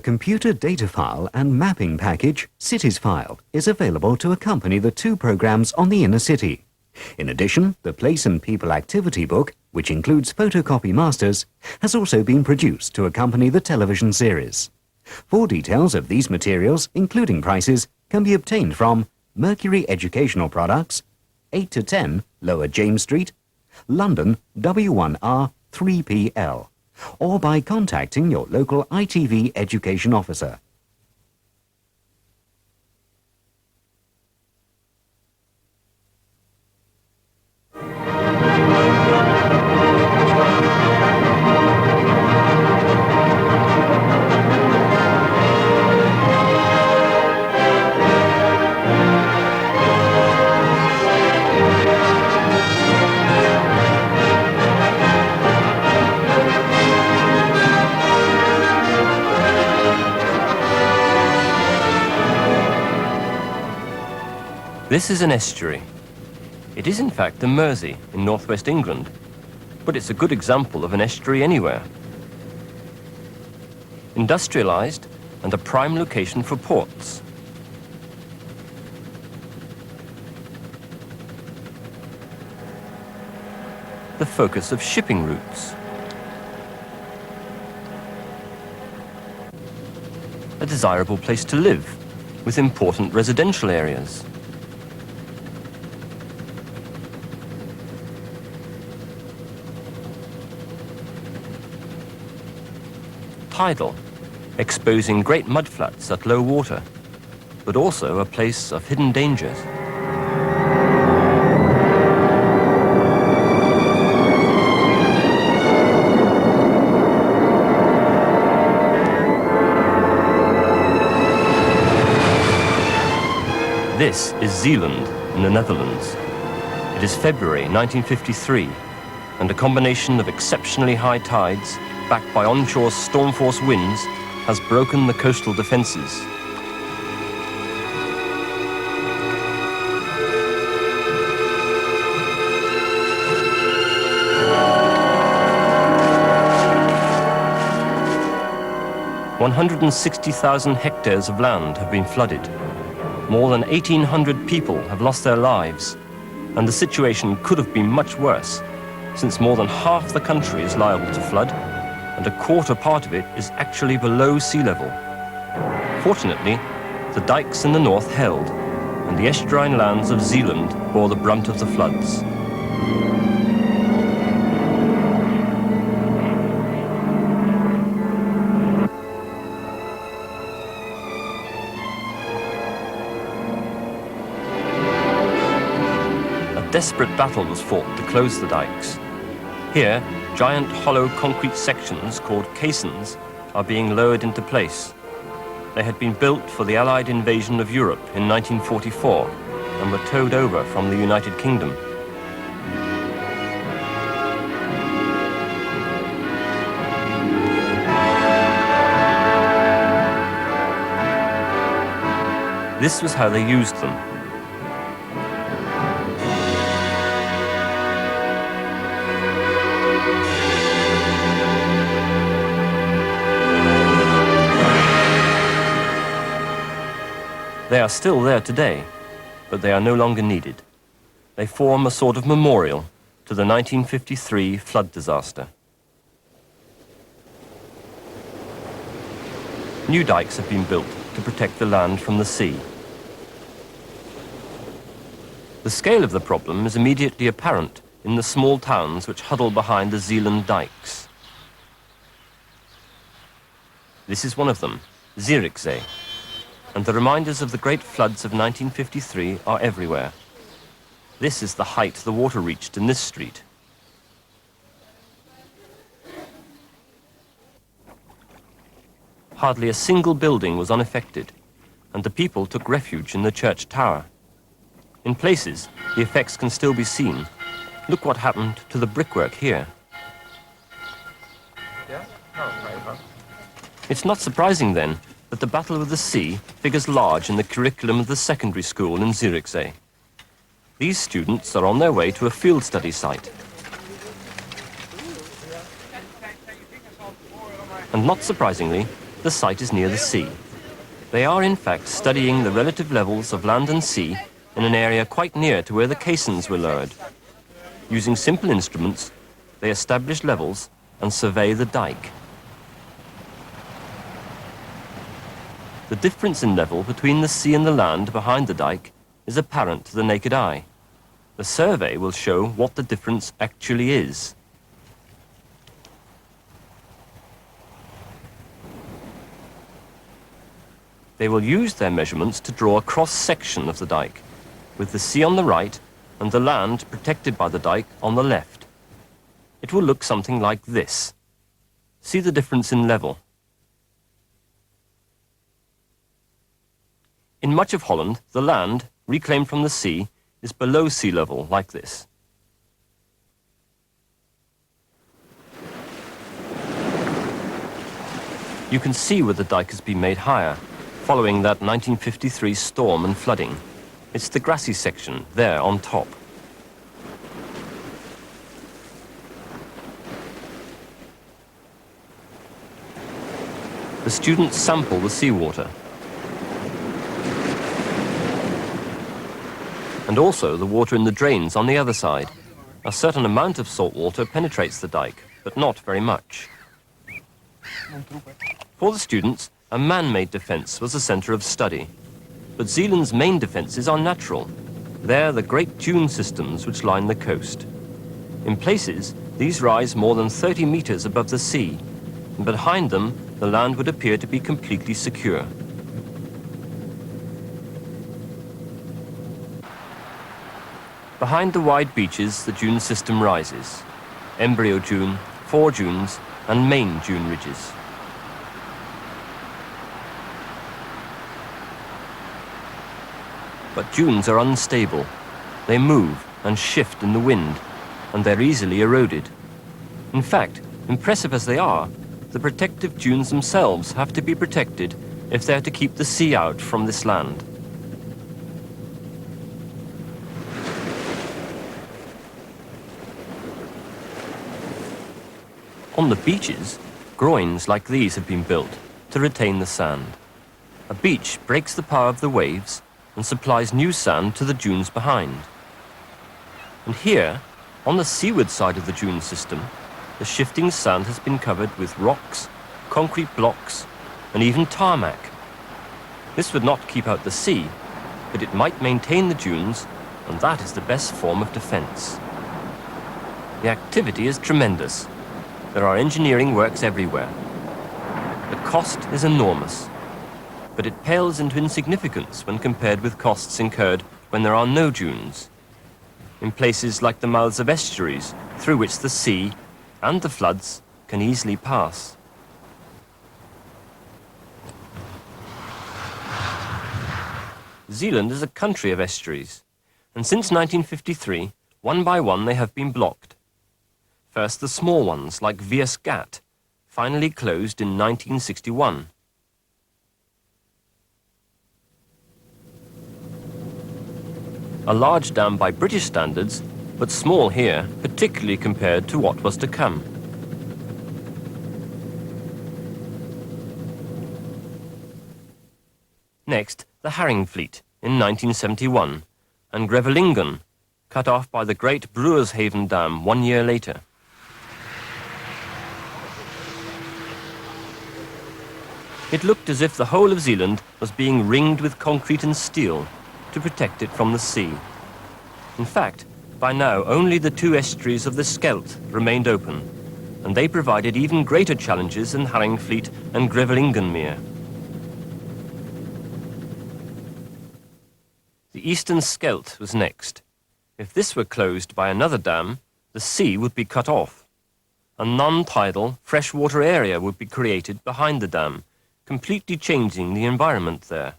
computer data file and mapping package, Cities File, is available to accompany the two programs on the inner city. In addition, the Place and People Activity Book, which includes photocopy masters, has also been produced to accompany the television series. Full details of these materials, including prices, can be obtained from Mercury Educational Products, 8 to 10 Lower James Street, London W1R 3PL, or by contacting your local ITV education officer. This is an estuary. It is in fact the Mersey in northwest England, but it's a good example of an estuary anywhere. Industrialized and a prime location for ports. The focus of shipping routes. A desirable place to live, with important residential areas. Tidal, exposing great mudflats at low water, but also a place of hidden dangers. This is Zeeland in the Netherlands. It is February 1953, and a combination of exceptionally high tides backed by onshore storm force winds has broken the coastal defenses. "160,000 hectares of land have been flooded. More than 1,800 people have lost their lives, and the situation could have been much worse, since more than half the country is liable to flood, and a quarter part of it is actually below sea level. Fortunately, the dikes in the north held, and the estuarine lands of Zeeland bore the brunt of the floods. A desperate battle was fought to close the dikes. Here, giant hollow concrete sections called caissons are being lowered into place. They had been built for the Allied invasion of Europe in 1944 and were towed over from the United Kingdom. This was how they used them. They are still there today, but they are no longer needed. They form a sort of memorial to the 1953 flood disaster. New dikes have been built to protect the land from the sea. The scale of the problem is immediately apparent in the small towns which huddle behind the Zeeland dikes. This is one of them, Zierikzee. And the reminders of the great floods of 1953 are everywhere. This is the height the water reached in this street. Hardly a single building was unaffected, and the people took refuge in the church tower. In places, the effects can still be seen. Look what happened to the brickwork here. It's not surprising, then, that the battle with the sea figures large in the curriculum of the secondary school in Zierikzee. These students are on their way to a field study site. And not surprisingly, the site is near the sea. They are in fact studying the relative levels of land and sea in an area quite near to where the caissons were lowered. Using simple instruments, they establish levels and survey the dike. The difference in level between the sea and the land behind the dike is apparent to the naked eye. The survey will show what the difference actually is. They will use their measurements to draw a cross-section of the dike, with the sea on the right and the land protected by the dike on the left. It will look something like this. See the difference in level. In much of Holland, the land, reclaimed from the sea, is below sea level, like this. You can see where the dike has been made higher, following that 1953 storm and flooding. It's the grassy section, there on top. The students sample the seawater, and also the water in the drains on the other side. A certain amount of salt water penetrates the dike, but not very much. For the students, a man-made defence was the centre of study. But Zealand's main defences are natural. They're the great dune systems which line the coast. In places, these rise more than 30 metres above the sea, and behind them, the land would appear to be completely secure. Behind the wide beaches, the dune system rises. Embryo dune, fore dunes, and main dune ridges. But dunes are unstable. They move and shift in the wind, and they're easily eroded. In fact, impressive as they are, the protective dunes themselves have to be protected if they're to keep the sea out from this land. On the beaches, groins like these have been built to retain the sand. A beach breaks the power of the waves and supplies new sand to the dunes behind. And here, on the seaward side of the dune system, the shifting sand has been covered with rocks, concrete blocks, and even tarmac. This would not keep out the sea, but it might maintain the dunes, and that is the best form of defense. The activity is tremendous. There are engineering works everywhere. The cost is enormous, but it pales into insignificance when compared with costs incurred when there are no dunes. In places like the mouths of estuaries, through which the sea and the floods can easily pass. Zealand is a country of estuaries, and since 1953, one by one they have been blocked. First the small ones, like Veersgat, finally closed in 1961. A large dam by British standards, but small here, particularly compared to what was to come. Next, the herring fleet in 1971, and Grevelingen, cut off by the great Brewershaven Dam 1 year later. It looked as if the whole of Zealand was being ringed with concrete and steel to protect it from the sea. In fact, by now only the two estuaries of the Scheldt remained open, and they provided even greater challenges than Haringvliet and Grevelingenmeer. The eastern Scheldt was next. If this were closed by another dam, the sea would be cut off. A non-tidal freshwater area would be created behind the dam, completely changing the environment there.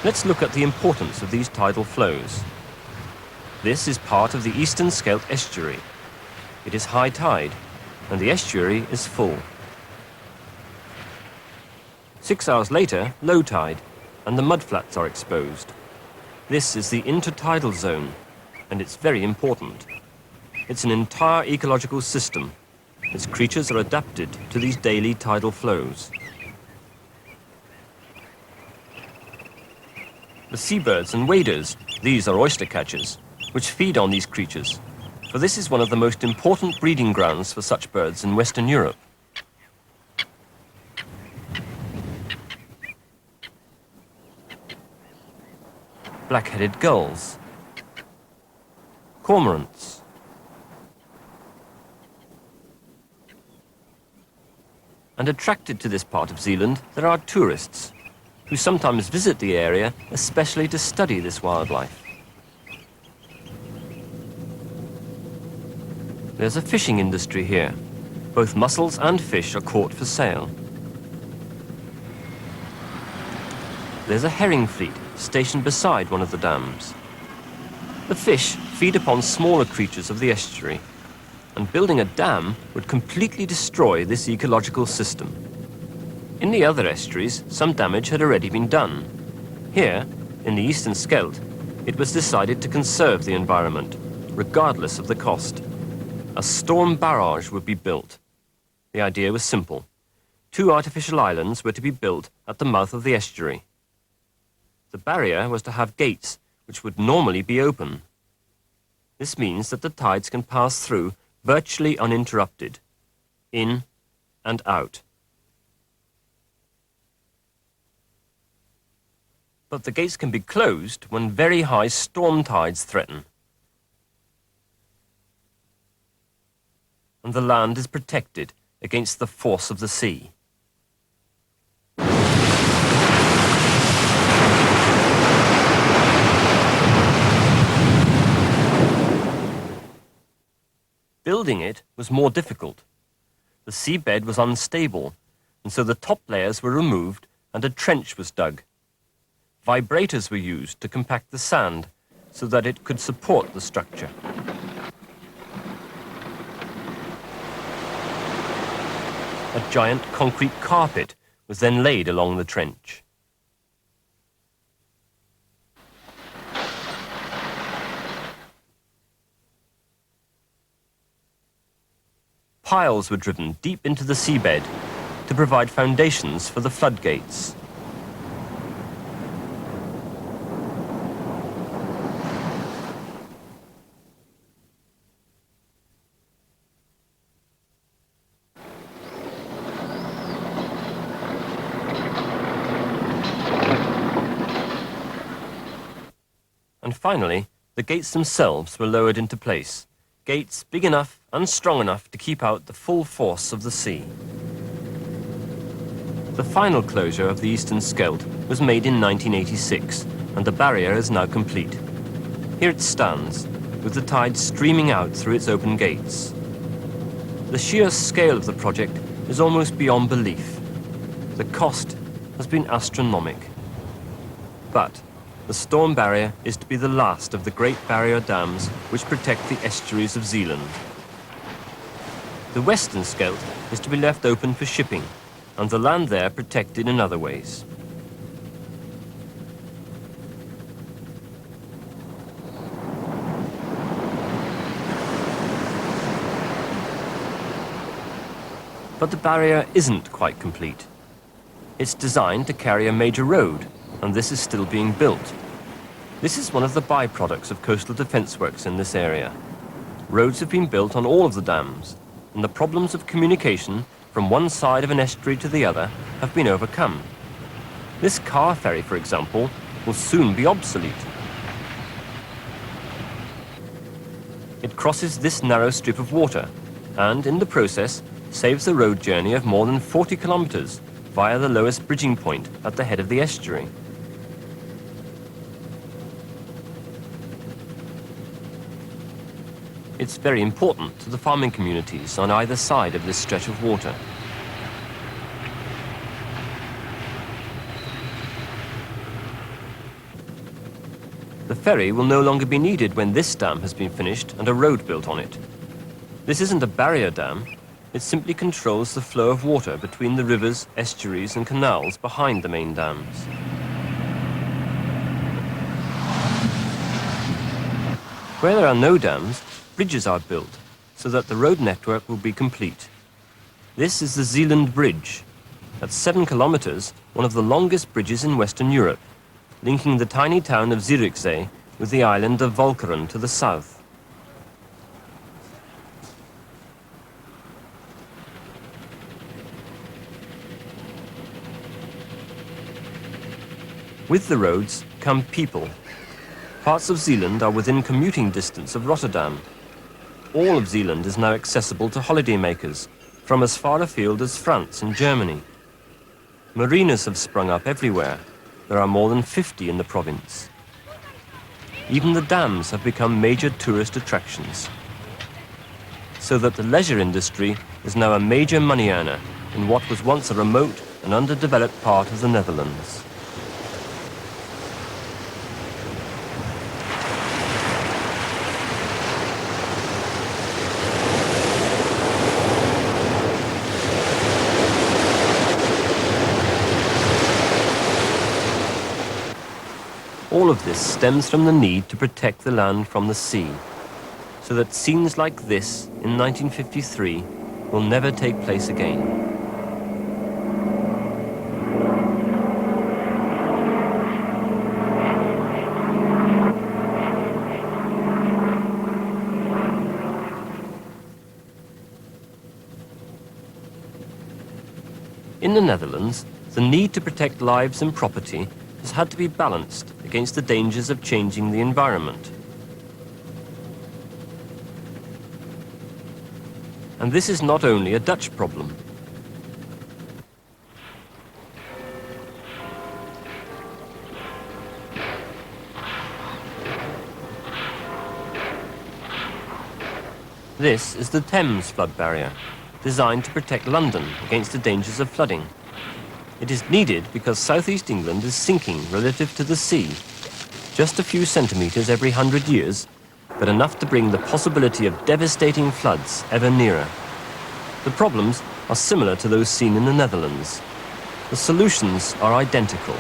Let's look at the importance of these tidal flows. This is part of the eastern Scheldt estuary. It is high tide, and the estuary is full. 6 hours later, low tide, and the mudflats are exposed. This is the intertidal zone, and it's very important. It's an entire ecological system. its creatures are adapted to these daily tidal flows. The seabirds and waders, these are oyster catchers, which feed on these creatures, for this is one of the most important breeding grounds for such birds in Western Europe. Black-headed gulls, cormorants, and attracted to this part of Zealand, there are tourists who sometimes visit the area especially to study this wildlife. There's a fishing industry here. Both mussels and fish are caught for sale. There's a herring fleet stationed beside one of the dams. The fish feed upon smaller creatures of the estuary, and building a dam would completely destroy this ecological system. In the other estuaries, some damage had already been done. Here, in the Eastern Scheldt, it was decided to conserve the environment, regardless of the cost. A storm barrage would be built. The idea was simple. 2 artificial islands were to be built at the mouth of the estuary. The barrier was to have gates, which would normally be open. This means that the tides can pass through virtually uninterrupted, in and out. But the gates can be closed when very high storm tides threaten. And the land is protected against the force of the sea. Building it was more difficult. The seabed was unstable, and so the top layers were removed and a trench was dug. Vibrators were used to compact the sand so that it could support the structure. A giant concrete carpet was then laid along the trench. Piles were driven deep into the seabed to provide foundations for the floodgates. And finally, the gates themselves were lowered into place. Gates big enough and strong enough to keep out the full force of the sea. The final closure of the Eastern Scheldt was made in 1986, and the barrier is now complete. Here it stands, with the tide streaming out through its open gates. The sheer scale of the project is almost beyond belief. The cost has been astronomical. But the storm barrier is to be the last of the Great Barrier Dams which protect the estuaries of Zealand. The Western Scheldt is to be left open for shipping, and the land there protected in other ways. But the barrier isn't quite complete. It's designed to carry a major road, and this is still being built. This is one of the byproducts of coastal defence works in this area. Roads have been built on all of the dams, and the problems of communication from one side of an estuary to the other have been overcome. This car ferry, for example, will soon be obsolete. It crosses this narrow strip of water, and in the process saves the road journey of more than 40 kilometres via the lowest bridging point at the head of the estuary. It's very important to the farming communities on either side of this stretch of water. The ferry will no longer be needed when this dam has been finished and a road built on it. This isn't a barrier dam, it simply controls the flow of water between the rivers, estuaries and canals behind the main dams. Where there are no dams, bridges are built so that the road network will be complete. This is the Zeeland Bridge. At 7 kilometers, one of the longest bridges in Western Europe, linking the tiny town of Zierikzee with the island of Walcheren to the south. With the roads come people. Parts of Zeeland are within commuting distance of Rotterdam. All of Zeeland is now accessible to holidaymakers from as far afield as France and Germany. Marinas have sprung up everywhere. There are more than 50 in the province. Even the dams have become major tourist attractions, so that the leisure industry is now a major money earner in what was once a remote and underdeveloped part of the Netherlands. All of this stems from the need to protect the land from the sea, so that scenes like this in 1953 will never take place again. In the Netherlands, the need to protect lives and property has had to be balanced against the dangers of changing the environment. And this is not only a Dutch problem. This is the Thames flood barrier, designed to protect London against the dangers of flooding. It is needed because southeast England is sinking relative to the sea, just a few centimeters every 100 years, but enough to bring the possibility of devastating floods ever nearer. The problems are similar to those seen in the Netherlands. The solutions are identical.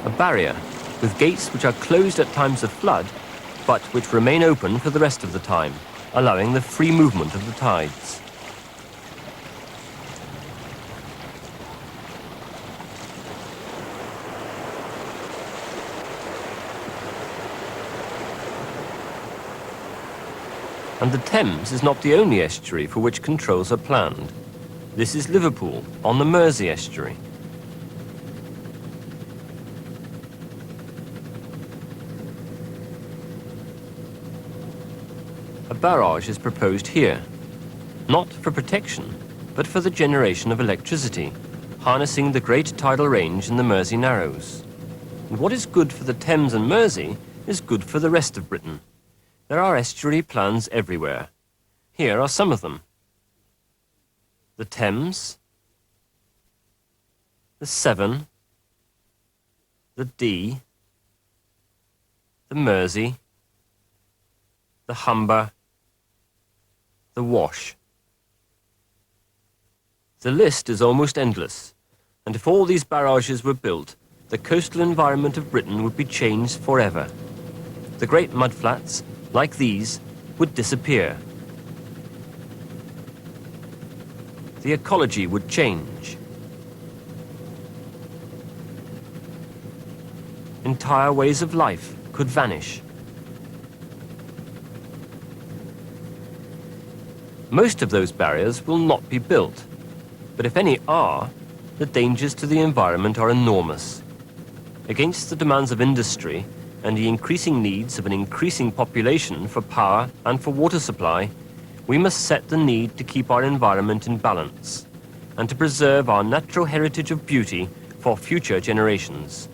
A barrier with gates which are closed at times of flood, but which remain open for the rest of the time, allowing the free movement of the tides. And the Thames is not the only estuary for which controls are planned. This is Liverpool, on the Mersey estuary. A barrage is proposed here, not for protection, but for the generation of electricity, harnessing the great tidal range in the Mersey Narrows. And what is good for the Thames and Mersey is good for the rest of Britain. There are estuary plans everywhere. Here are some of them. The Thames, the Severn, the Dee, the Mersey, the Humber, the Wash. The list is almost endless, and if all these barrages were built, the coastal environment of Britain would be changed forever. The great mudflats, like these, would disappear. The ecology would change. Entire ways of life could vanish. Most of those barriers will not be built, but if any are, the dangers to the environment are enormous. Against the demands of industry and the increasing needs of an increasing population for power and for water supply, we must set the need to keep our environment in balance and to preserve our natural heritage of beauty for future generations.